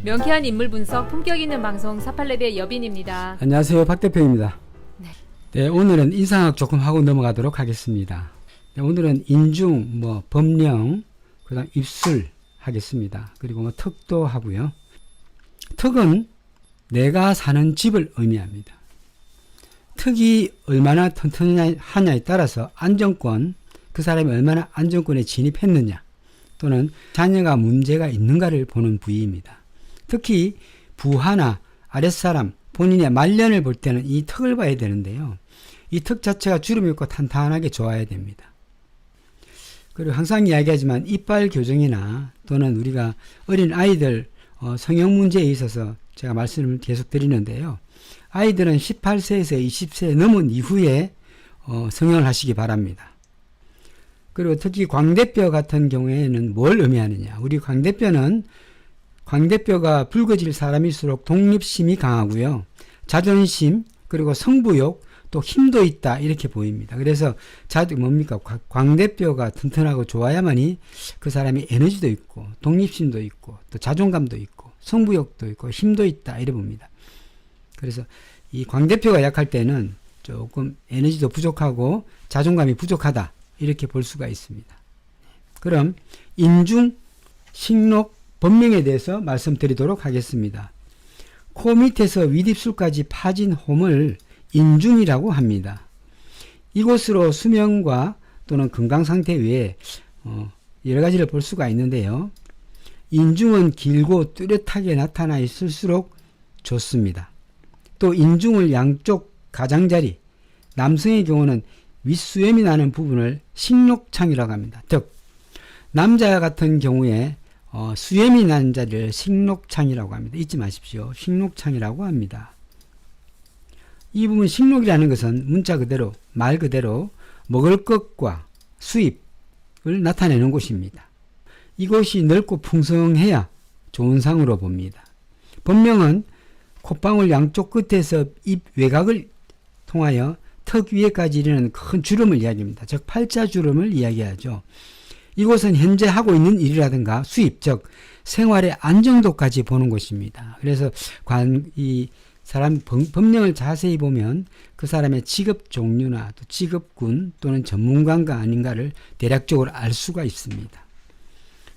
명쾌한 인물 분석, 품격 있는 방송 48랩의 여빈입니다. 안녕하세요. 박 대표입니다. 네, 오늘은 인상학 조금 하고 넘어가도록 하겠습니다. 네, 오늘은 인중, 법령, 그 다음 입술 하겠습니다. 그리고 턱도 하고요. 턱은 내가 사는 집을 의미합니다. 턱이 얼마나 튼튼하냐에 따라서 안정권, 그 사람이 얼마나 안정권에 진입했느냐, 또는 자녀가 문제가 있는가를 보는 부위입니다. 특히 부하나 아랫사람, 본인의 말년을 볼 때는 이 턱을 봐야 되는데요. 이 턱 자체가 주름이 없고 탄탄하게 좋아야 됩니다. 그리고 항상 이야기하지만 이빨 교정이나 또는 우리가 어린 아이들 성형 문제에 있어서 제가 말씀을 계속 드리는데요. 아이들은 18세에서 20세 넘은 이후에 성형을 하시기 바랍니다. 그리고 특히 광대뼈 같은 경우에는 뭘 의미하느냐. 우리 광대뼈가 붉어질 사람일수록 독립심이 강하고요. 자존심, 그리고 승부욕, 또 힘도 있다, 이렇게 보입니다. 그래서 광대뼈가 튼튼하고 좋아야만이 그 사람이 에너지도 있고 독립심도 있고 또 자존감도 있고 승부욕도 있고 힘도 있다, 이래 봅니다. 그래서 이 광대뼈가 약할 때는 조금 에너지도 부족하고 자존감이 부족하다, 이렇게 볼 수가 있습니다. 그럼 인중, 식록, 법명에 대해서 말씀드리도록 하겠습니다. 코 밑에서 윗입술까지 파진 홈을 인중이라고 합니다. 이곳으로 수명과 또는 건강 상태 외에 여러 가지를 볼 수가 있는데요. 인중은 길고 뚜렷하게 나타나 있을수록 좋습니다. 또 인중을 양쪽 가장자리, 남성의 경우는 윗수염이 나는 부분을 식록창이라고 합니다. 즉 남자 같은 경우에 수염이 나는 자리를 식록창이라고 합니다. 잊지 마십시오. 식록창이라고 합니다. 이 부분 식록이라는 것은 문자 그대로, 말 그대로 먹을 것과 수입을 나타내는 곳입니다. 이곳이 넓고 풍성해야 좋은 상으로 봅니다. 본명은 콧방울 양쪽 끝에서 입 외곽을 통하여 턱 위에까지 이르는 큰 주름을 이야기합니다. 즉 팔자주름을 이야기하죠. 이곳은 현재 하고 있는 일이라든가 수입, 즉 생활의 안정도까지 보는 곳입니다. 그래서 이 사람 법령을 자세히 보면 그 사람의 직업 종류나 또 직업군 또는 전문가인가 아닌가를 대략적으로 알 수가 있습니다.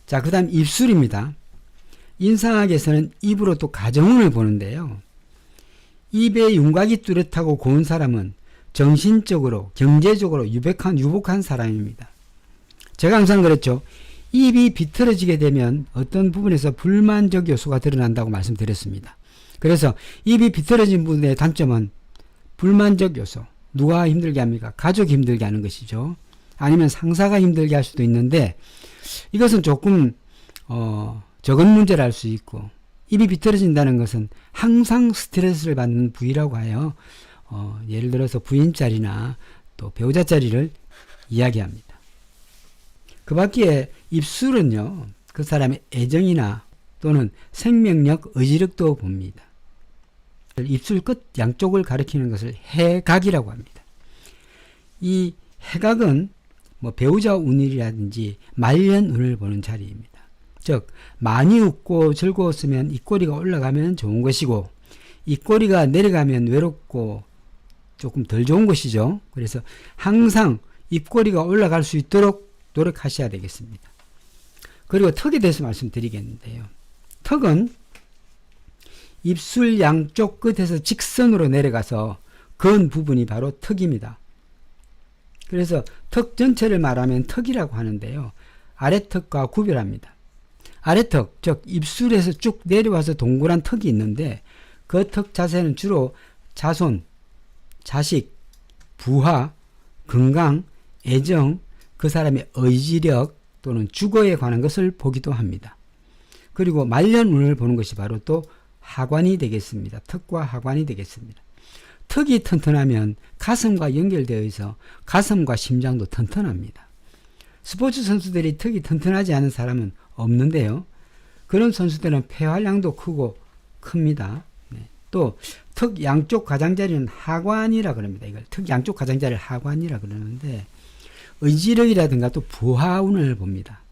자, 그 다음 입술입니다. 인상학에서는 입으로 또 가정운을 보는데요. 입의 윤곽이 뚜렷하고 고운 사람은 정신적으로, 경제적으로 유복한 사람입니다. 제가 항상 그랬죠. 입이 비틀어지게 되면 어떤 부분에서 불만족 요소가 드러난다고 말씀드렸습니다. 그래서 입이 비틀어진 부분의 단점은 불만족 요소. 누가 힘들게 합니까? 가족이 힘들게 하는 것이죠. 아니면 상사가 힘들게 할 수도 있는데, 이것은 조금 적은 문제를 할 수 있고, 입이 비틀어진다는 것은 항상 스트레스를 받는 부위라고 하여 예를 들어서 부인 자리나 또 배우자 자리를 이야기합니다. 그 밖에 입술은요, 그 사람의 애정이나 또는 생명력, 의지력도 봅니다. 입술 끝 양쪽을 가리키는 것을 해각이라고 합니다. 이 해각은 배우자 운이라든지 말년 운을 보는 자리입니다. 즉 많이 웃고 즐거웠으면 입꼬리가 올라가면 좋은 것이고, 입꼬리가 내려가면 외롭고 조금 덜 좋은 것이죠. 그래서 항상 입꼬리가 올라갈 수 있도록 노력하셔야 되겠습니다. 그리고 턱에 대해서 말씀드리겠는데요. 턱은 입술 양쪽 끝에서 직선으로 내려가서 건 부분이 바로 턱입니다. 그래서 턱 전체를 말하면 턱이라고 하는데요. 아래턱과 구별합니다. 아래턱, 즉 입술에서 쭉 내려와서 동그란 턱이 있는데 그 턱 자세는 주로 자손, 자식, 부하, 건강, 애정, 그 사람의 의지력 또는 주거에 관한 것을 보기도 합니다. 그리고 말년운을 보는 것이 바로 또 하관이 되겠습니다. 턱과 하관이 되겠습니다. 턱이 튼튼하면 가슴과 연결되어 있어 가슴과 심장도 튼튼합니다. 스포츠 선수들이 턱이 튼튼하지 않은 사람은 없는데요. 그런 선수들은 폐활량도 큽니다. 또 턱 양쪽 가장자리는 하관이라 그럽니다. 이걸 턱 양쪽 가장자리를 하관이라 그러는데 의지력이라든가 또 부하운을 봅니다.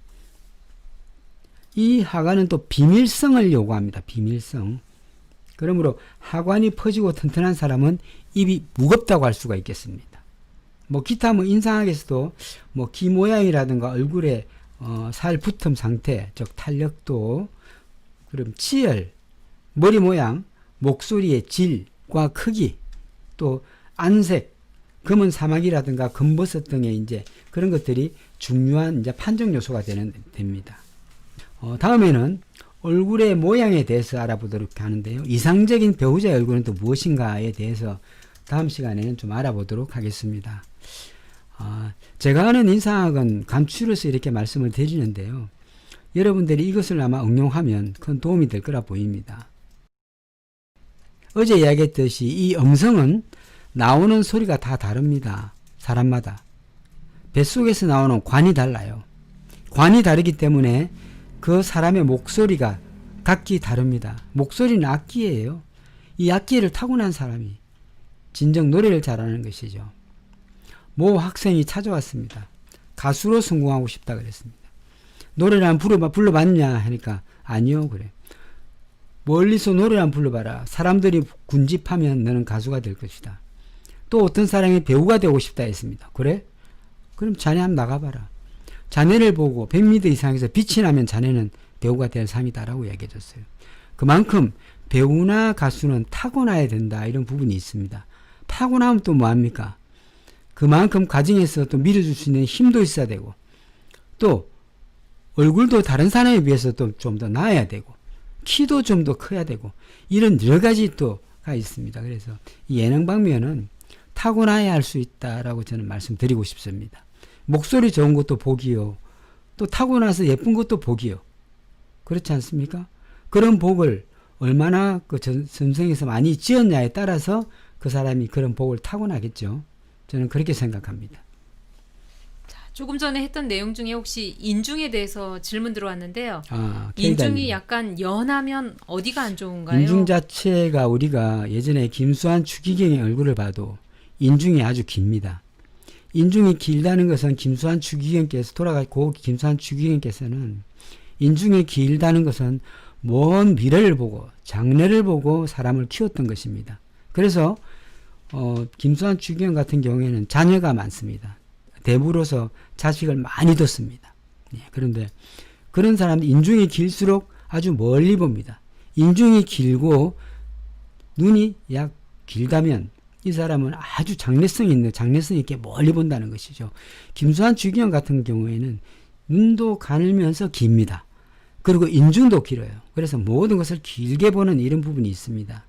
이 하관은 또 비밀성을 요구합니다. 비밀성. 그러므로 하관이 퍼지고 튼튼한 사람은 입이 무겁다고 할 수가 있겠습니다. 뭐 기타 뭐 인상학에서도 뭐 귀 모양이라든가 얼굴에 살 붙음 상태, 즉 탄력도, 그럼 치열, 머리 모양, 목소리의 질과 크기, 또 안색, 검은 사막이라든가 검버섯 등의 이제 그런 것들이 중요한 이제 판정 요소가 됩니다. 다음에는 얼굴의 모양에 대해서 알아보도록 하는데요. 이상적인 배우자의 얼굴은 또 무엇인가에 대해서 다음 시간에는 좀 알아보도록 하겠습니다. 제가 아는 인상학은 감추려서 이렇게 말씀을 드리는데요. 여러분들이 이것을 아마 응용하면 큰 도움이 될 거라 보입니다. 어제 이야기했듯이 이 음성은 나오는 소리가 다 다릅니다. 사람마다. 뱃속에서 나오는 관이 달라요. 관이 다르기 때문에 그 사람의 목소리가 각기 다릅니다. 목소리는 악기예요. 이 악기를 타고난 사람이 진정 노래를 잘하는 것이죠. 모 학생이 찾아왔습니다. 가수로 성공하고 싶다 그랬습니다. 노래를 한번 불러봤냐 하니까 아니요 그래. 멀리서 노래를 한번 불러봐라. 사람들이 군집하면 너는 가수가 될 것이다. 또 어떤 사람이 배우가 되고 싶다 했습니다. 그래? 그럼 자네 한번 나가봐라. 자네를 보고 100m 이상에서 빛이 나면 자네는 배우가 될 상이다라고 얘기해 줬어요. 그만큼 배우나 가수는 타고나야 된다 이런 부분이 있습니다. 타고나면 또 뭐합니까? 그만큼 가정에서 또 밀어줄 수 있는 힘도 있어야 되고 또 얼굴도 다른 사람에 비해서 또 좀 더 나아야 되고 키도 좀 더 커야 되고 이런 여러 가지 또가 있습니다. 그래서 이 예능 방면은 타고나야 할 수 있다라고 저는 말씀드리고 싶습니다. 목소리 좋은 것도 복이요. 또 타고나서 예쁜 것도 복이요. 그렇지 않습니까? 그런 복을 얼마나 그 전생에서 많이 지었냐에 따라서 그 사람이 그런 복을 타고나겠죠. 저는 그렇게 생각합니다. 자, 조금 전에 했던 내용 중에 혹시 인중에 대해서 질문 들어왔는데요. K단님. 인중이 약간 연하면 어디가 안 좋은가요? 인중 자체가 우리가 예전에 김수환 추기경의 얼굴을 봐도 인중이 아주 깁니다. 인중이 길다는 것은 김수환 추기경께서 돌아가고 김수환 추기경께서는 인중이 길다는 것은 먼 미래를 보고 장래를 보고 사람을 키웠던 것입니다. 그래서 김수환 추기경 같은 경우에는 자녀가 많습니다. 대부로서 자식을 많이 뒀습니다. 그런데 그런 사람들 인중이 길수록 아주 멀리 봅니다. 인중이 길고 눈이 약 길다면 이 사람은 아주 장래성 있게 멀리 본다는 것이죠. 김수환 추기경 같은 경우에는 눈도 가늘면서 깁니다. 그리고 인중도 길어요. 그래서 모든 것을 길게 보는 이런 부분이 있습니다.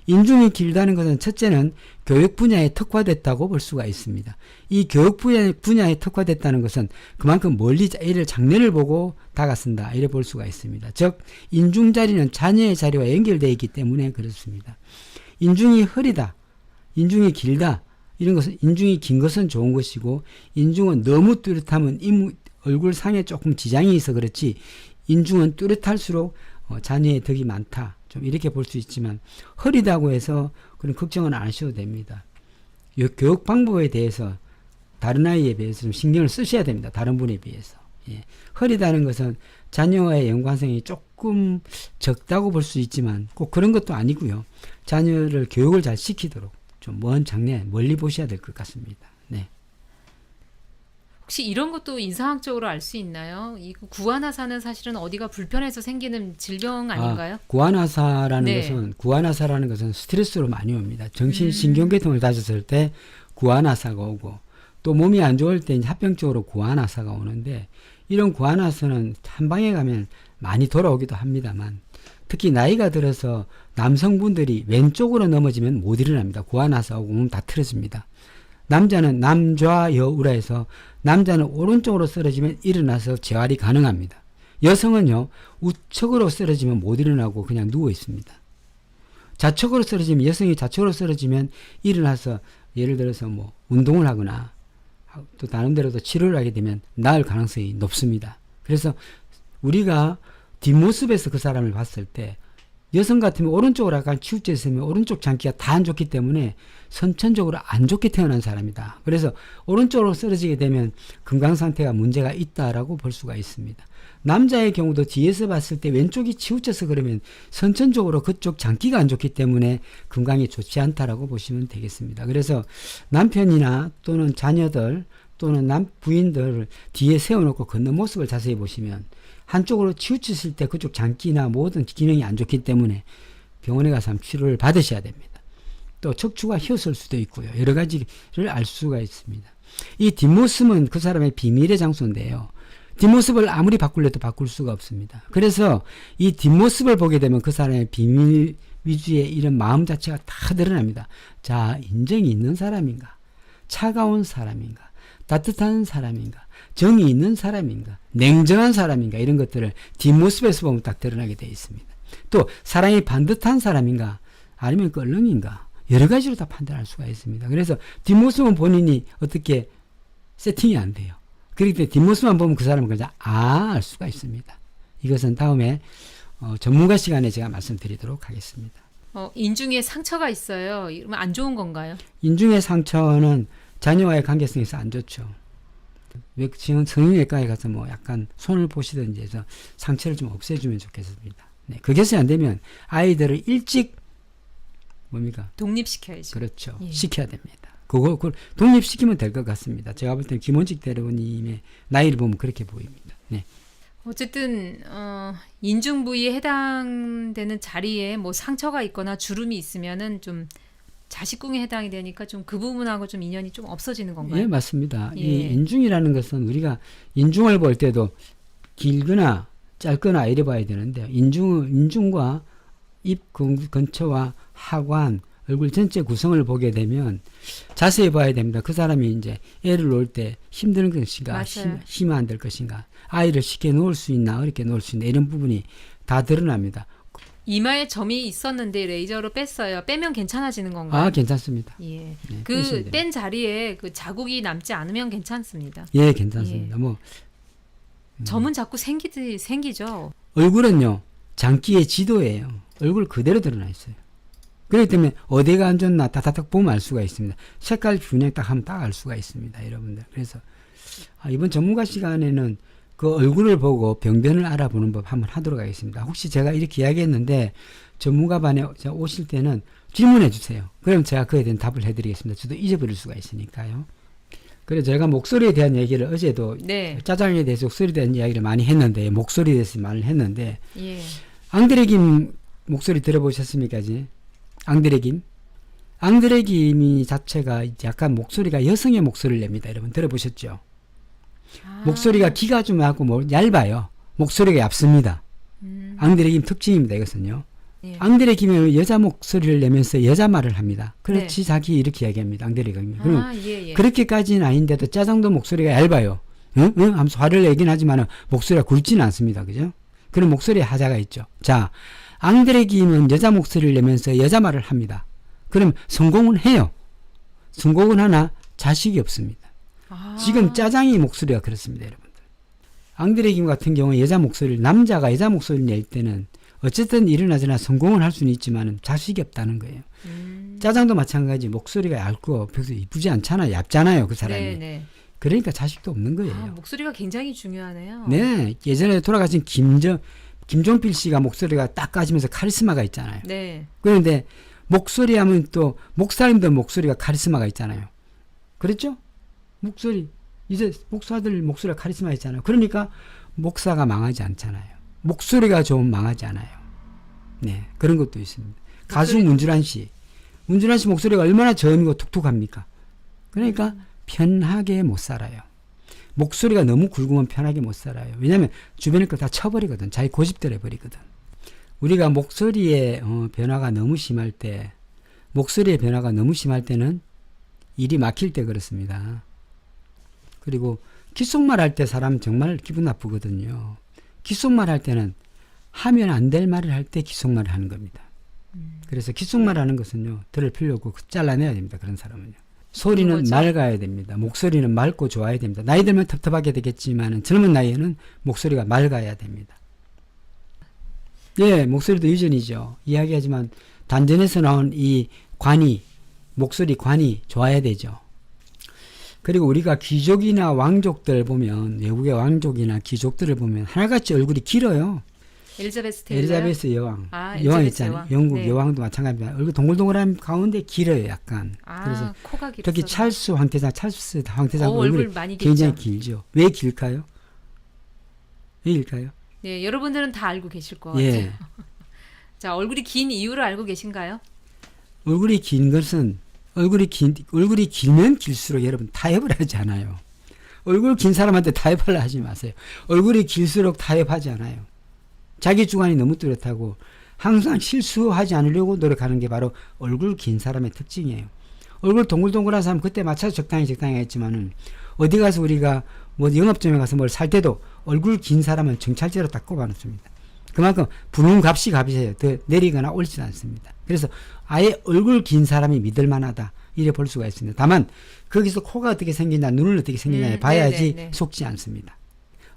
인중이 길다는 것은 첫째는 교육 분야에 특화됐다고 볼 수가 있습니다. 이 교육 분야에 특화됐다는 것은 그만큼 멀리 이를 장래를 보고 다가선다 이래 볼 수가 있습니다. 즉 인중 자리는 자녀의 자리와 연결되어 있기 때문에 그렇습니다. 인중이 흐리다, 인중이 길다 이런 것은 인중이 긴 것은 좋은 것이고 인중은 너무 뚜렷하면 얼굴 상에 조금 지장이 있어 그렇지 인중은 뚜렷할수록 자녀의 덕이 많다. 좀 이렇게 볼 수 있지만 흐리다고 해서 그런 걱정은 안 하셔도 됩니다. 이 교육 방법에 대해서 다른 아이에 비해서 좀 신경을 쓰셔야 됩니다. 다른 분에 비해서. 흐리다는 것은 자녀와의 연관성이 조금 적다고 볼 수 있지만 꼭 그런 것도 아니고요. 자녀를 교육을 잘 시키도록 좀 먼 장래 멀리 보셔야 될 것 같습니다. 네. 혹시 이런 것도 인상학적으로 알 수 있나요? 이 구안화사는 사실은 어디가 불편해서 생기는 질병 아닌가요? 구안화사라는 것은 스트레스로 많이 옵니다. 정신신경계통을 다쳤을 때 구안화사가 오고 또 몸이 안 좋을 때 합병적으로 구안화사가 오는데 이런 구안화사는 한 방에 가면 많이 돌아오기도 합니다만 특히 나이가 들어서 남성분들이 왼쪽으로 넘어지면 못 일어납니다. 구안화사 오고 몸 다 틀어집니다. 남자는 남좌여우라 해서 남자는 오른쪽으로 쓰러지면 일어나서 재활이 가능합니다. 여성은요 우측으로 쓰러지면 못 일어나고 그냥 누워 있습니다. 좌측으로 쓰러지면 여성이 좌측으로 쓰러지면 일어나서 예를 들어서 뭐 운동을 하거나 또 나름대로도 치료를 하게 되면 나을 가능성이 높습니다. 그래서 우리가 뒷모습에서 그 사람을 봤을 때 여성 같으면 오른쪽으로 약간 치우쳐 있으면 오른쪽 장기가 다 안 좋기 때문에 선천적으로 안 좋게 태어난 사람이다. 그래서 오른쪽으로 쓰러지게 되면 건강 상태가 문제가 있다라고 볼 수가 있습니다. 남자의 경우도 뒤에서 봤을 때 왼쪽이 치우쳐서 그러면 선천적으로 그쪽 장기가 안 좋기 때문에 건강이 좋지 않다라고 보시면 되겠습니다. 그래서 남편이나 또는 자녀들 또는 부인들 뒤에 세워놓고 걷는 모습을 자세히 보시면 한쪽으로 치우쳤을 때 그쪽 장기나 모든 기능이 안 좋기 때문에 병원에 가서 한번 치료를 받으셔야 됩니다. 또 척추가 휘었을 수도 있고요. 여러 가지를 알 수가 있습니다. 이 뒷모습은 그 사람의 비밀의 장소인데요. 뒷모습을 아무리 바꾸려도 바꿀 수가 없습니다. 그래서 이 뒷모습을 보게 되면 그 사람의 비밀 위주의 이런 마음 자체가 다 드러납니다. 자, 인정이 있는 사람인가? 차가운 사람인가? 따뜻한 사람인가? 정이 있는 사람인가? 냉정한 사람인가? 이런 것들을 뒷모습에서 보면 딱 드러나게 되어 있습니다. 또 사랑이 반듯한 사람인가? 아니면 껄렁인가? 여러 가지로 다 판단할 수가 있습니다. 그래서 뒷모습은 본인이 어떻게 세팅이 안 돼요. 그렇기 때문에 뒷모습만 보면 그 사람은 그냥 알 수가 있습니다. 이것은 다음에 전문가 시간에 제가 말씀드리도록 하겠습니다. 인중에 상처가 있어요. 이러면 안 좋은 건가요? 인중의 상처는 자녀와의 관계성에서 안 좋죠. 지금 성형외과에 가서 뭐 약간 손을 보시든지 해서 상처를 좀 없애주면 좋겠습니다. 네, 그것이 안 되면 아이들을 일찍 뭡니까? 독립시켜야죠. 그렇죠. 예. 시켜야 됩니다. 그걸 독립시키면 될 것 같습니다. 제가 볼 때는 김원직 대리원님의 나이를 보면 그렇게 보입니다. 네. 어쨌든 인중 부위에 해당되는 자리에 뭐 상처가 있거나 주름이 있으면은 좀 자식궁에 해당이 되니까 좀 그 부분하고 좀 인연이 좀 없어지는 건가요? 예, 맞습니다. 예. 이 인중이라는 것은 우리가 인중을 볼 때도 길거나 짧거나 이래 봐야 되는데 인중과 입 근처와 하관, 얼굴 전체 구성을 보게 되면 자세히 봐야 됩니다. 그 사람이 이제 애를 놓을 때 힘든 것인가, 힘이 안 될 것인가, 아이를 쉽게 놓을 수 있나, 어렵게 놓을 수 있나, 이런 부분이 다 드러납니다. 이마에 점이 있었는데 레이저로 뺐어요. 빼면 괜찮아지는 건가요? 아, 괜찮습니다. 예. 네, 그 뺀 자리에 그 자국이 남지 않으면 괜찮습니다. 예, 괜찮습니다. 뭐 점은 자꾸 생기죠. 얼굴은요, 장기의 지도예요. 얼굴 그대로 드러나 있어요. 그렇기 때문에 어디가 안 좋나 다다닥 보면 알 수가 있습니다. 색깔 균형 딱 하면 딱 알 수가 있습니다, 여러분들. 그래서 이번 전문가 시간에는 그 얼굴을 보고 병변을 알아보는 법 한번 하도록 하겠습니다. 혹시 제가 이렇게 이야기했는데 전문가반에 오실 때는 질문해 주세요. 그럼 제가 그에 대한 답을 해드리겠습니다. 저도 잊어버릴 수가 있으니까요. 그래서 제가 목소리에 대한 얘기를 어제도 네. 짜장에 대해서 목소리에 대한 이야기를 많이 했는데 목소리에 대해서 말을 했는데 예. 앙드레 김 목소리 들어보셨습니까? 앙드레 김이 자체가 약간 목소리가 여성의 목소리를 냅니다. 여러분 들어보셨죠? 목소리가 기가 좀 하고 얇아요. 목소리가 얇습니다. 앙드레 김 특징입니다. 이것은요. 예. 앙드레 김은 여자 목소리를 내면서 여자 말을 합니다. 그렇지 자기 이렇게 이야기합니다. 앙드레 김이. 예. 그렇게까지는 아닌데도 짜장도 목소리가 얇아요. 응? 하면서 화를 내긴 하지만 목소리가 굵지는 않습니다. 그죠? 그런 목소리에 하자가 있죠. 자, 앙드레 김은 여자 목소리를 내면서 여자 말을 합니다. 그럼 성공은 해요. 성공은 하나 자식이 없습니다. 지금 짜장이 목소리가 그렇습니다, 여러분들. 앙드레 김 같은 경우는 남자가 여자 목소리를 낼 때는 어쨌든 일어나거나 성공을 할 수는 있지만 자식이 없다는 거예요. 짜장도 마찬가지 목소리가 얇고 별로 이쁘지 않잖아요. 얇잖아요, 그 사람이. 네. 그러니까 자식도 없는 거예요. 목소리가 굉장히 중요하네요. 네, 예전에 돌아가신 김종필 씨가 목소리가 딱 까지면서 카리스마가 있잖아요. 네. 그런데 목소리 하면 또 목사님들 목소리가 카리스마가 있잖아요. 그렇죠? 목소리 이제 목사들 목소리가 카리스마 있잖아요. 그러니까 목사가 망하지 않잖아요. 목소리가 좀 망하지 않아요. 네, 그런 것도 있습니다. 가수 문주란 씨 목소리가 얼마나 저음이고 툭툭합니까? 그러니까 편하게 못 살아요. 목소리가 너무 굵으면 편하게 못 살아요. 왜냐하면 주변의 거 다 쳐버리거든. 자기 고집대로 해버리거든. 우리가 목소리의 변화가 너무 심할 때, 목소리의 변화가 너무 심할 때는 일이 막힐 때 그렇습니다. 그리고 귓속말 할 때 사람 정말 기분 나쁘거든요. 귓속말 할 때는 하면 안 될 말을 할 때 귓속말을 하는 겁니다. 그래서 귓속말 하는 것은요, 들을 필요 없고 잘라내야 됩니다. 그런 사람은요. 소리는 맑아야 됩니다. 목소리는 맑고 좋아야 됩니다. 나이 들면 텁텁하게 되겠지만 젊은 나이에는 목소리가 맑아야 됩니다. 예, 목소리도 유전이죠. 이야기하지만 단전에서 나온 이 목소리 관이 좋아야 되죠. 그리고 우리가 귀족이나 왕족들 보면 외국의 왕족이나 귀족들을 보면 하나같이 얼굴이 길어요. 엘리자베스 테일러요? 엘리자베스 여왕. 아, 여왕 엘리자베스 있잖아요. 여왕. 영국 네. 여왕도 마찬가지입니다. 얼굴 동글동글한 가운데 길어요, 약간. 그래서 코가 길어서. 특히 찰스 황태자 얼굴 얼굴이 많이 길죠. 굉장히 길죠. 왜 길까요? 왜 길까요? 네, 여러분들은 다 알고 계실 것 같아요. 예. 자, 얼굴이 긴 이유를 알고 계신가요? 얼굴이 긴 것은 얼굴이 길면 길수록 여러분 타협을 하지 않아요. 얼굴 긴 사람한테 타협하려 하지 마세요. 얼굴이 길수록 타협하지 않아요. 자기 주관이 너무 뚜렷하고 항상 실수하지 않으려고 노력하는 게 바로 얼굴 긴 사람의 특징이에요. 얼굴 동글동글한 사람 그때 맞춰서 적당히 했지만은 어디 가서 우리가 뭐 영업점에 가서 뭘 살 때도 얼굴 긴 사람은 정찰제로 딱 꼽아놓습니다. 그만큼 분홍 값이 값이에요. 더 내리거나 올리지 않습니다. 그래서 아예 얼굴 긴 사람이 믿을만하다 이래 볼 수가 있습니다. 다만 거기서 코가 어떻게 생기냐 눈을 어떻게 생기냐 봐야지 네네네. 속지 않습니다.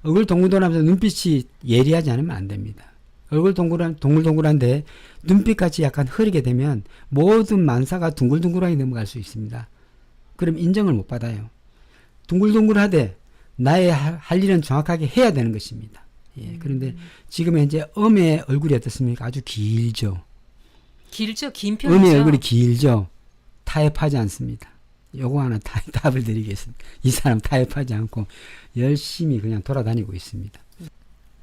얼굴 동글동글하면서 눈빛이 예리하지 않으면 안 됩니다. 얼굴 동글동글한데 눈빛같이 약간 흐리게 되면 모든 만사가 둥글둥글하게 넘어갈 수 있습니다. 그럼 인정을 못 받아요. 둥글둥글하되 나의 할 일은 정확하게 해야 되는 것입니다. 예, 그런데 지금 현재 엄의 얼굴이 어떻습니까? 아주 길죠. 길죠? 긴 편이죠? 엄의 얼굴이 길죠. 타협하지 않습니다. 요거 하나 답을 드리겠습니다. 이 사람 타협하지 않고 열심히 그냥 돌아다니고 있습니다.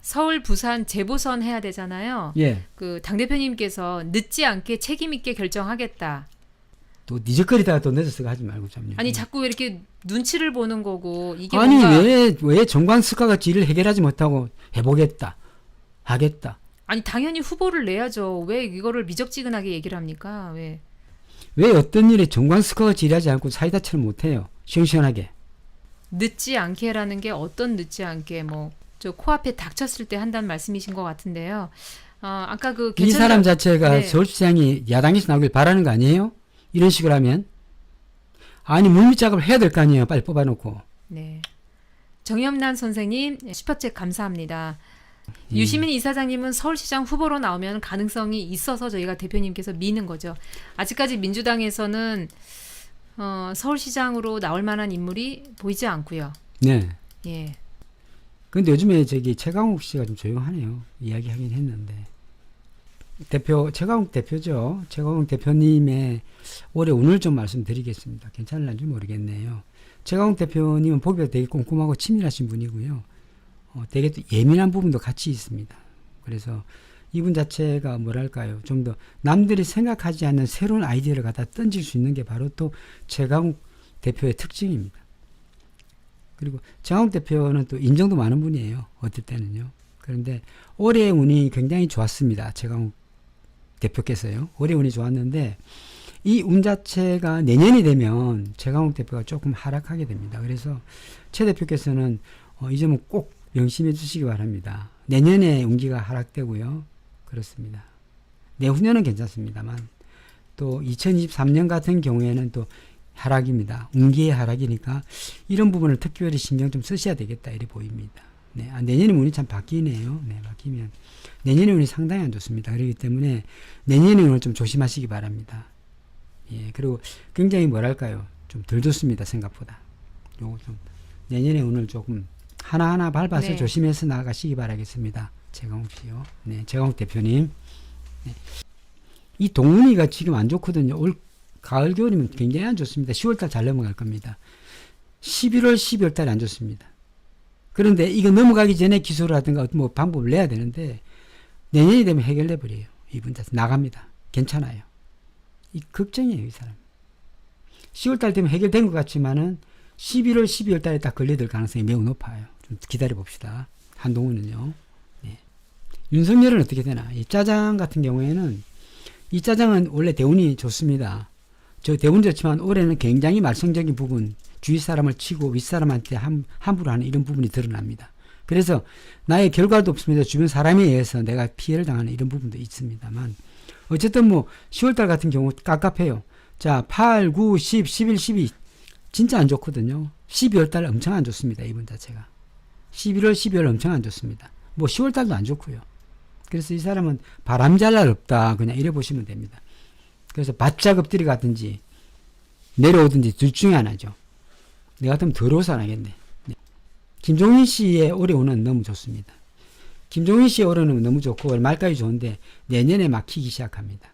서울, 부산 재보선 해야 되잖아요. 예. 그 당대표님께서 늦지 않게 책임 있게 결정하겠다. 또 니적거리다가 또 늦어서 하지 말고 좀요. 아니 자꾸 왜 이렇게 눈치를 보는 거고 이게 아니 뭔가 왜 정관스카가 일을 해결하지 못하고 해보겠다 하겠다. 아니 당연히 후보를 내야죠. 왜 이거를 미적지근하게 얘기를 합니까? 왜? 왜 어떤 일에 정관스카가 일하지 않고 사이다처럼 못해요. 시원시원하게. 늦지 않게라는 게 어떤 늦지 않게 뭐 저 코앞에 닥쳤을 때 한다는 말씀이신 것 같은데요. 아까 그 이 사람 개천절- 자체가 네. 서울시장이 야당에서 나오길 바라는 거 아니에요? 이런 식으로 하면 아니 물밑 작업을 해야 될 거 아니에요. 빨리 뽑아놓고. 네. 정엽란 선생님 슈퍼챗 감사합니다. 유시민 이사장님은 서울시장 후보로 나오면 가능성이 있어서 저희가 대표님께서 미는 거죠. 아직까지 민주당에서는 서울시장으로 나올 만한 인물이 보이지 않고요. 네. 예. 근데 요즘에 최강욱 씨가 좀 조용하네요. 이야기하긴 했는데. 최강욱 대표죠. 최강욱 대표님의 올해 운을 좀 말씀드리겠습니다. 괜찮을지 모르겠네요. 최강욱 대표님은 보기가 되게 꼼꼼하고 치밀하신 분이고요. 되게 또 예민한 부분도 같이 있습니다. 그래서 이분 자체가 뭐랄까요. 좀 더 남들이 생각하지 않는 새로운 아이디어를 갖다 던질 수 있는 게 바로 또 최강욱 대표의 특징입니다. 그리고 최강욱 대표는 또 인정도 많은 분이에요. 어떨 때는요. 그런데 올해 운이 굉장히 좋았습니다. 최강욱 대표께서요. 올해 운이 좋았는데 이 운 자체가 내년이 되면 최강욱 대표가 조금 하락하게 됩니다. 그래서 최 대표께서는 이 점은 꼭 명심해 주시기 바랍니다. 내년에 운기가 하락되고요. 그렇습니다. 내후년은 괜찮습니다만 또 2023년 같은 경우에는 또 하락입니다. 운기의 하락이니까 이런 부분을 특별히 신경 좀 쓰셔야 되겠다 이렇게 보입니다. 네, 내년에 운이 참 바뀌네요. 네, 바뀌면 내년에 운이 상당히 안 좋습니다. 그렇기 때문에 내년에 운을 좀 조심하시기 바랍니다. 예, 그리고 굉장히 뭐랄까요, 좀 덜 좋습니다. 생각보다. 요거 좀 내년에 운을 조금 하나하나 밟아서 네. 조심해서 나가시기 바라겠습니다. 최강욱 씨요. 네, 최강욱 대표님. 네. 이 동운이가 지금 안 좋거든요. 올 가을 겨울이면 굉장히 안 좋습니다. 10월달 잘 넘어갈 겁니다. 11월 12월달이 안 좋습니다. 그런데 이거 넘어가기 전에 기소를 하든가 뭐 방법을 내야 되는데 내년이 되면 해결돼 버려요. 이분 자체 나갑니다. 괜찮아요. 이 걱정이에요, 이 사람. 10월달 되면 해결된 것 같지만은 11월 12월달에 딱 걸려들 가능성이 매우 높아요. 좀 기다려 봅시다. 한동훈은요. 네. 윤석열은 어떻게 되나? 이 짜장 같은 경우에는 이 짜장은 원래 대운이 좋습니다. 저 대운 좋지만 올해는 굉장히 말썽적인 부분, 주위 사람을 치고 윗사람한테 함부로 하는 이런 부분이 드러납니다. 그래서 나의 결과도 없습니다. 주변 사람에 의해서 내가 피해를 당하는 이런 부분도 있습니다만 어쨌든 뭐 10월달 같은 경우 깝깝해요. 자, 8, 9, 10, 11, 12 진짜 안 좋거든요. 12월달 엄청 안 좋습니다. 이분 자체가. 11월, 12월 엄청 안 좋습니다. 뭐 10월달도 안 좋고요. 그래서 이 사람은 바람 잘 날 없다. 그냥 이래 보시면 됩니다. 그래서 바짝 엎드리 가든지 내려오든지 둘 중에 하나죠. 내가 같으면 더러워서 안 하겠네. 네. 김종인 씨의 올해운은 너무 좋습니다. 김종인 씨의 올해운은 너무 좋고 말까지 좋은데 내년에 막히기 시작합니다.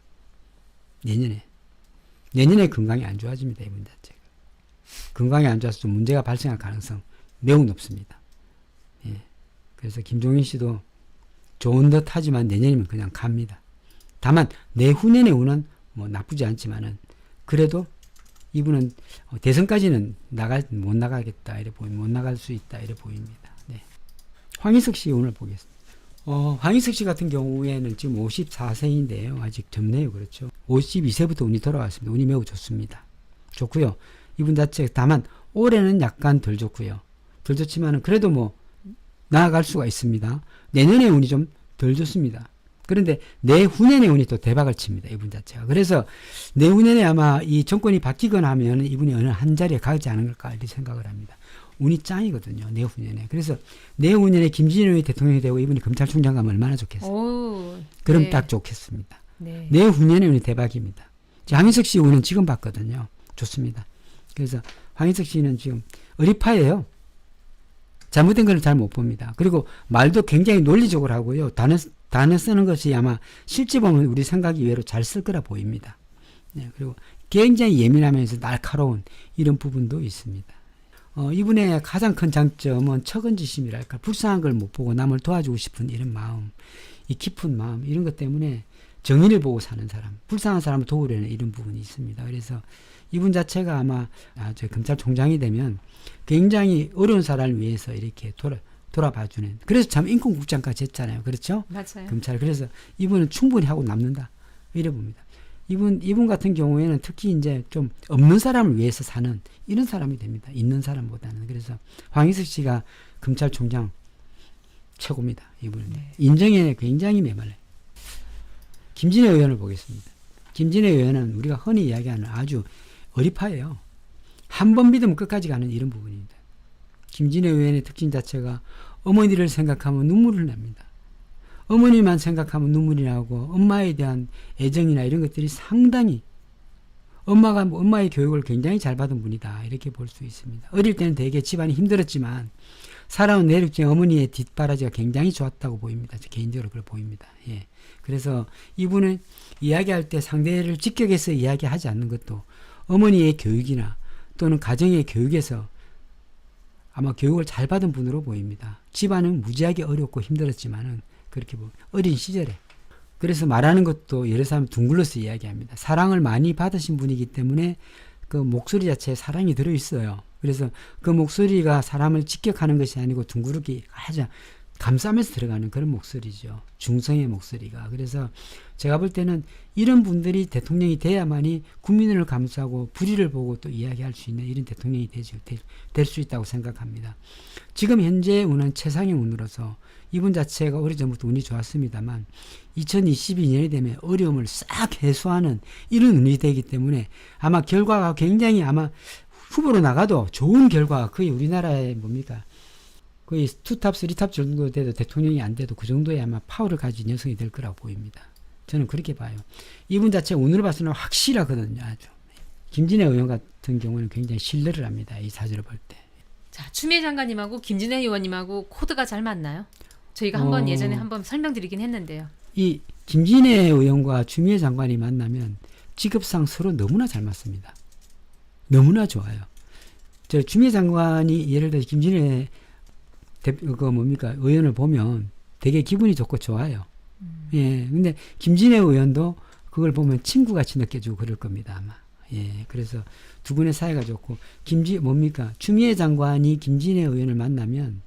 내년에 건강이 안 좋아집니다. 이분 자체가. 건강이 안 좋아서 좀 문제가 발생할 가능성 매우 높습니다. 예. 그래서 김종인 씨도 좋은 듯 하지만 내년이면 그냥 갑니다. 다만 내후년의 운은 뭐 나쁘지 않지만은 그래도 이분은 대선까지는 못 나가겠다 이래 못 나갈 수 있다 이래 보입니다. 네. 황희석 씨 운을 보겠습니다. 황희석 씨 같은 경우에는 지금 54세인데요. 아직 젊네요. 그렇죠. 52세부터 운이 돌아왔습니다. 운이 매우 좋습니다. 좋고요. 이분 자체 다만 올해는 약간 덜 좋고요. 덜 좋지만은 그래도 뭐 나아갈 수가 있습니다. 내년에 운이 좀 덜 좋습니다. 그런데 내후년의 운이 또 대박을 칩니다. 이분 자체가. 그래서 내후년에 아마 이 정권이 바뀌거나 하면 이분이 어느 한 자리에 가지 않은 걸까 이렇게 생각을 합니다. 운이 짱이거든요. 내후년에. 그래서 내후년에 김진일 의원이 대통령이 되고 이분이 검찰총장 가면 얼마나 좋겠어요. 오, 그럼 네. 딱 좋겠습니다. 네. 내후년에 운이 대박입니다. 황희석 씨 운은 지금 봤거든요. 좋습니다. 그래서 황희석 씨는 지금 의리파예요. 잘못된 걸 잘 못 봅니다. 그리고 말도 굉장히 논리적으로 하고요. 단어 쓰는 것이 아마 실제 보면 우리 생각 이외로 잘 쓸 거라 보입니다. 네, 그리고 굉장히 예민하면서 날카로운 이런 부분도 있습니다. 이분의 가장 큰 장점은 척은지심이랄까 불쌍한 걸 못 보고 남을 도와주고 싶은 이런 마음, 이 깊은 마음 이런 것 때문에 정의를 보고 사는 사람, 불쌍한 사람을 도우려는 이런 부분이 있습니다. 그래서 이분 자체가 아마 저 검찰총장이 되면 굉장히 어려운 사람을 위해서 이렇게 돌아봐주는. 그래서 참 인권국장까지 했잖아요. 그렇죠? 맞아요. 검찰. 그래서 이분은 충분히 하고 남는다. 이래 봅니다. 이분 같은 경우에는 특히 이제 좀 없는 사람을 위해서 사는 이런 사람이 됩니다. 있는 사람보다는. 그래서 황희석 씨가 검찰총장 최고입니다. 이분은. 네. 인정에 굉장히 메말라요. 김진애 의원을 보겠습니다. 김진애 의원은 우리가 흔히 이야기하는 아주 어리파예요. 한 번 믿으면 끝까지 가는 이런 부분입니다. 김진애 의원의 특징 자체가 어머니를 생각하면 눈물을 납니다. 어머니만 생각하면 눈물이 나고 엄마에 대한 애정이나 이런 것들이 상당히 엄마의 교육을 굉장히 잘 받은 분이다 이렇게 볼 수 있습니다. 어릴 때는 되게 집안이 힘들었지만 살아온 내력 중에 어머니의 뒷바라지가 굉장히 좋았다고 보입니다. 개인적으로 그렇게 보입니다. 예. 그래서 이분은 이야기할 때 상대를 직격해서 이야기하지 않는 것도 어머니의 교육이나 또는 가정의 교육에서 아마 교육을 잘 받은 분으로 보입니다. 집안은 무지하게 어렵고 힘들었지만은 그렇게 어린 시절에 그래서 말하는 것도 여러 사람 둥글러서 이야기합니다. 사랑을 많이 받으신 분이기 때문에 그 목소리 자체에 사랑이 들어있어요. 그래서 그 목소리가 사람을 직격하는 것이 아니고 둥그렇게 아주 감싸면서 들어가는 그런 목소리죠. 중성의 목소리가. 그래서 제가 볼 때는 이런 분들이 대통령이 돼야만이 국민을 감싸고 불의를 보고 또 이야기할 수 있는 이런 대통령이 될 수 있다고 생각합니다. 지금 현재 운은 최상의 운으로서 이분 자체가 오래전부터 운이 좋았습니다만 2022년이 되면 어려움을 싹 해소하는 이런 운이 되기 때문에 아마 결과가 굉장히 아마 후보로 나가도 좋은 결과가 거의 우리나라의 뭡니까? 거의 2탑, 3탑 정도 돼도 대통령이 안 돼도 그 정도의 아마 파워를 가진 여성이 될 거라고 보입니다. 저는 그렇게 봐요. 이분 자체가 운으로 봐서는 확실하거든요. 아주. 김진애 의원 같은 경우는 굉장히 신뢰를 합니다. 이 사주를 볼 때. 자, 추미애 장관님하고 김진애 의원님하고 코드가 잘 맞나요? 저희가 한번 예전에 한번 설명드리긴 했는데요. 이 김진애 의원과 추미애 장관이 만나면 직업상 서로 너무나 잘 맞습니다. 너무나 좋아요. 저 추미애 장관이 예를 들어 김진애 의원을 보면 되게 기분이 좋고 좋아요. 예. 근데 김진애 의원도 그걸 보면 친구같이 느껴지고 그럴 겁니다, 아마. 예. 그래서 두 분의 사이가 좋고, 추미애 장관이 김진애 의원을 만나면,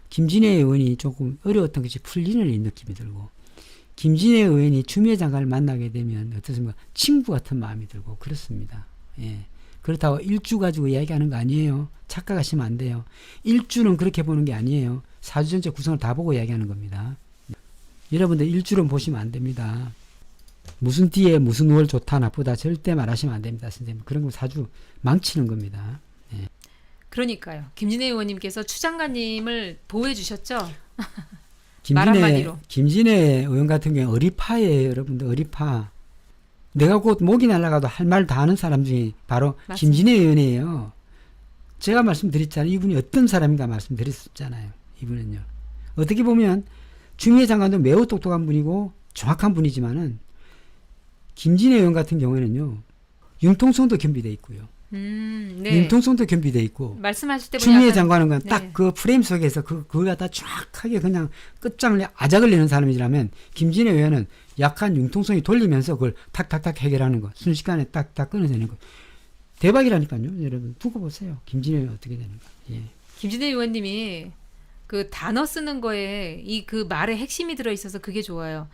김진애 의원이 조금 어려웠던 것이 풀리는 느낌이 들고, 김진애 의원이 추미애 장관을 만나게 되면, 어떻습니까? 친구 같은 마음이 들고, 그렇습니다. 예. 그렇다고 일주 가지고 이야기하는 거 아니에요. 착각하시면 안 돼요. 일주는 그렇게 보는 게 아니에요. 사주 전체 구성을 다 보고 이야기하는 겁니다. 여러분들 일주는 보시면 안 됩니다. 무슨 띠에 무슨 월 좋다 나쁘다 절대 말하시면 안 됩니다. 선생님. 그런 거 사주 망치는 겁니다. 예. 그러니까요. 김진애 의원님께서 추 장관님을 보호해 주셨죠? 말 한마디로. 김진애 의원 같은 경우에 어리파예요. 여러분들 어리파. 내가 곧 목이 날아가도 할 말 다 하는 사람 중에 바로 맞습니다. 김진애 의원이에요. 제가 말씀드렸잖아요. 이분이 어떤 사람인가 말씀드렸었잖아요. 이분은요. 어떻게 보면 추미애 장관도 매우 똑똑한 분이고 정확한 분이지만은 김진애 의원 같은 경우에는요. 융통성도 겸비돼 있고요. 네. 융통성도 겸비돼 있고 말씀하실 때 보니 추미애 약간 장관은 네. 딱 그 프레임 속에서 그걸 갖다 정확하게 그냥 끝장을 아작을 내는 사람이라면 김진애 의원은 약한 융통성이 돌리면서 그걸 탁탁탁 해결하는 거 순식간에 딱딱 끊어내는 거 대박이라니까요. 여러분 두고 보세요. 김진애 의원 어떻게 되는가. 예. 김진애 의원님이 그 단어 쓰는 거에 이 그 말에 핵심이 들어 있어서 그게 좋아요.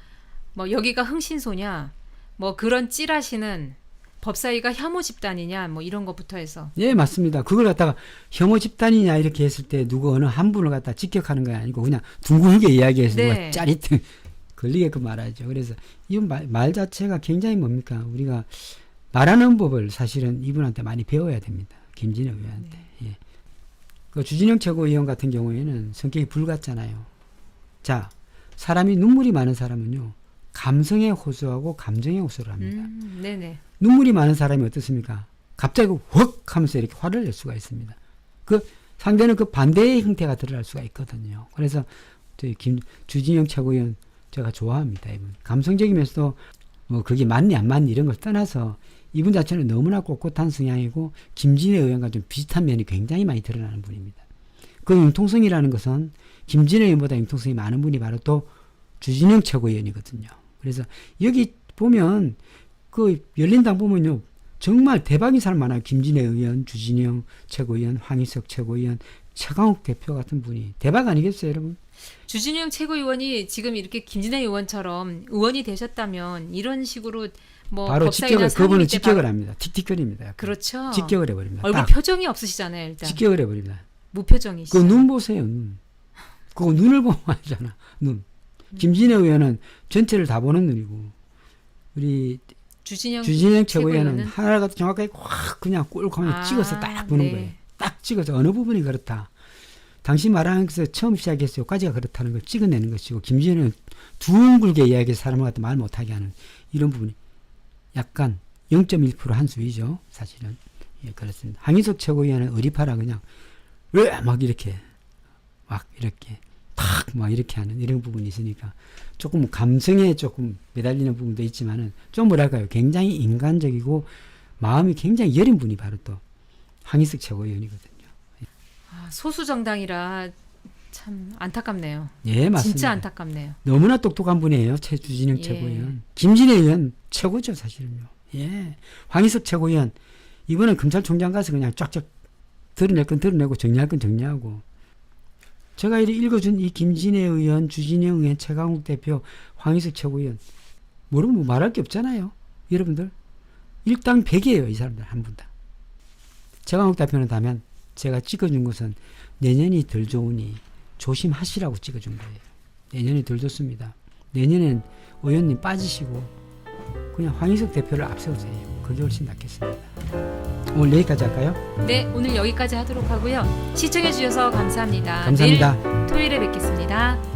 뭐 여기가 흥신소냐, 뭐 그런 찌라시는 법사위가 혐오 집단이냐, 뭐 이런 것부터 해서. 예, 맞습니다. 그걸 갖다가 혐오 집단이냐 이렇게 했을 때 누구 어느 한 분을 갖다 직격하는 게 아니고 그냥 둥글게 이야기해서 네. 누가 짜릿 걸리게끔 말하죠. 그래서 이 말 자체가 굉장히 뭡니까? 우리가 말하는 법을 사실은 이분한테 많이 배워야 됩니다. 김진애 의원한테. 예. 그 주진영 최고위원 같은 경우에는 성격이 불같잖아요. 자, 사람이 눈물이 많은 사람은요. 감성에 호소하고 감정에 호소를 합니다. 네네. 눈물이 많은 사람이 어떻습니까? 갑자기 헉 하면서 이렇게 화를 낼 수가 있습니다. 그 상대는 그 반대의 형태가 드러날 수가 있거든요. 그래서 저희 주진영 최고위원 제가 좋아합니다. 이분 감성적이면서도 뭐 그게 맞니 안 맞니 이런 걸 떠나서 이분 자체는 너무나 꼿꼿한 성향이고 김진애 의원과 좀 비슷한 면이 굉장히 많이 드러나는 분입니다. 그 융통성이라는 것은 김진애 의원보다 융통성이 많은 분이 바로 또 주진영 최고위원이거든요. 그래서 여기 보면 그 열린당 보면요. 정말 대박인 사람 많아요. 김진애 의원, 주진영 최고위원, 황희석 최고위원, 최강욱 대표 같은 분이 대박 아니겠어요, 여러분? 주진영 최고위원이 지금 이렇게 김진애 의원처럼 의원이 되셨다면 이런 식으로 뭐 바로 법사위나 직격을 그분은 상임위 때 직격을 바로- 합니다. 틱틱거립니다. 약간. 그렇죠. 직격을 해버립니다. 얼굴 딱 표정이 없으시잖아요, 일단. 직격을 해버립니다. 무표정이시죠. 그 눈 보세요, 눈. 그거 눈을 보면 알잖아, 눈. 김진애 의원은 전체를 다 보는 눈이고 우리 주진영 주진영 최고위원은 최고위원은 하나를 갖다 정확하게 확 그냥 꿀꺽하면 찍어서 딱 보는 네. 거예요. 딱 찍어서 어느 부분이 그렇다. 당신 말하는 것에서 처음 시작해서 여기까지가 그렇다는 걸 찍어내는 것이고 김진애는 둥글게 이야기해서 사람을 갖다 말 못하게 하는 이런 부분이 약간 0.1% 한 수위죠. 사실은. 예, 그렇습니다. 황희석 최고위원은 의리파라 그냥 왜 막 이렇게 탁 막 이렇게 하는 이런 부분이 있으니까 조금 감성에 조금 매달리는 부분도 있지만은 좀 뭐랄까요. 굉장히 인간적이고 마음이 굉장히 여린 분이 바로 또 황희석 최고위원이거든요. 소수 정당이라 참 안타깝네요. 예, 맞습니다. 진짜 안타깝네요. 너무나 똑똑한 분이에요. 주진영 예. 최고위원. 김진애 의원 최고죠, 사실은요. 예. 황희석 최고위원. 이번엔 검찰총장 가서 그냥 쫙쫙 드러낼 건 드러내고 정리할 건 정리하고. 제가 이렇게 읽어준 이 김진애 의원, 주진영 의원, 최강욱 대표, 황희석 최고위원. 모르면 뭐 말할 게 없잖아요. 여러분들. 일당백이에요, 이 사람들 한 분 다. 최강욱 대표는 다면 제가 찍어준 것은 내년이 덜 좋으니 조심하시라고 찍어준 거예요. 내년이 덜 좋습니다. 내년엔 의원님 빠지시고 그냥 황희석 대표를 앞세우세요. 그게 훨씬 낫겠습니다. 오늘 여기까지 할까요? 네, 오늘 여기까지 하도록 하고요. 시청해 주셔서 감사합니다. 감사합니다. 내일 토요일에 뵙겠습니다.